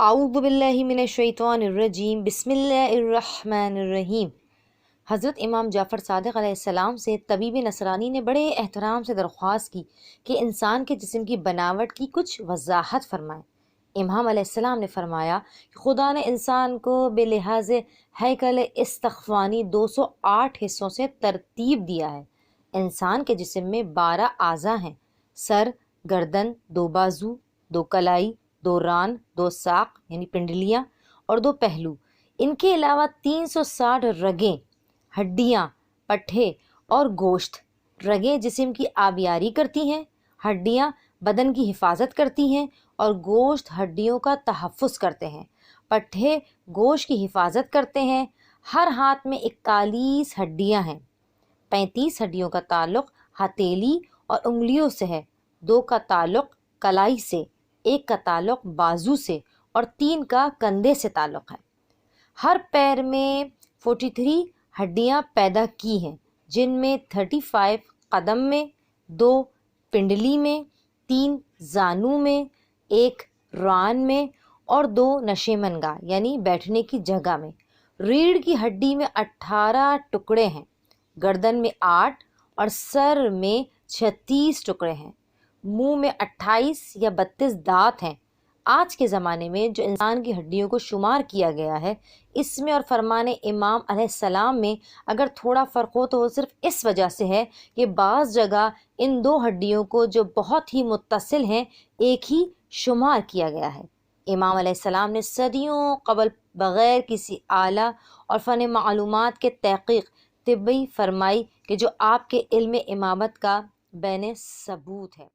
اعوذ باللہ من الشیطان الرجیم، بسم اللہ الرحمن الرحیم۔ حضرت امام جعفر صادق علیہ السلام سے طبیب نصرانی نے بڑے احترام سے درخواست کی کہ انسان کے جسم کی بناوٹ کی کچھ وضاحت فرمائیں۔ امام علیہ السلام نے فرمایا کہ خدا نے انسان کو بے لحاظ ہیکل استخوانی 208 حصوں سے ترتیب دیا ہے۔ انسان کے جسم میں 12 اعضاء ہیں: سر، گردن، 2 بازو، 2 کلائی، 2 ران، 2 ساق یعنی پنڈلیاں اور 2 پہلو۔ ان کے علاوہ 360 رگیں، ہڈیاں، پٹھے اور گوشت۔ رگیں جسم کی آبیاری کرتی ہیں، ہڈیاں بدن کی حفاظت کرتی ہیں اور گوشت ہڈیوں کا تحفظ کرتے ہیں۔ پٹھے گوشت کی حفاظت کرتے ہیں۔ ہر ہاتھ میں 41 ہڈیاں ہیں۔ 35 ہڈیوں کا تعلق ہتھیلی اور انگلیوں سے ہے، 2 کا تعلق کلائی سے، 1 کا تعلق بازو سے اور 3 کا کندھے سے تعلق ہے۔ ہر پیر میں 43 ہڈیاں پیدا کی ہیں، جن میں 35 قدم میں، 2 پنڈلی میں، 3 زانو میں، 1 ران میں اور 2 نشیمنگاہ یعنی بیٹھنے کی جگہ میں۔ ریڑھ کی ہڈی میں 18 ٹکڑے ہیں، گردن میں 8 اور سر میں 36 ٹکڑے ہیں۔ منہ میں 28 یا 32 دانت ہیں۔ آج کے زمانے میں جو انسان کی ہڈیوں کو شمار کیا گیا ہے، اس میں اور فرمان امام علیہ السلام میں اگر تھوڑا فرق ہو تو وہ صرف اس وجہ سے ہے کہ بعض جگہ ان 2 ہڈیوں کو جو بہت ہی متصل ہیں ایک ہی شمار کیا گیا ہے۔ امام علیہ السلام نے صدیوں قبل بغیر کسی آلہ اور فن معلومات کے تحقیق طبی فرمائی کہ جو آپ کے علم امامت کا بین ثبوت ہے۔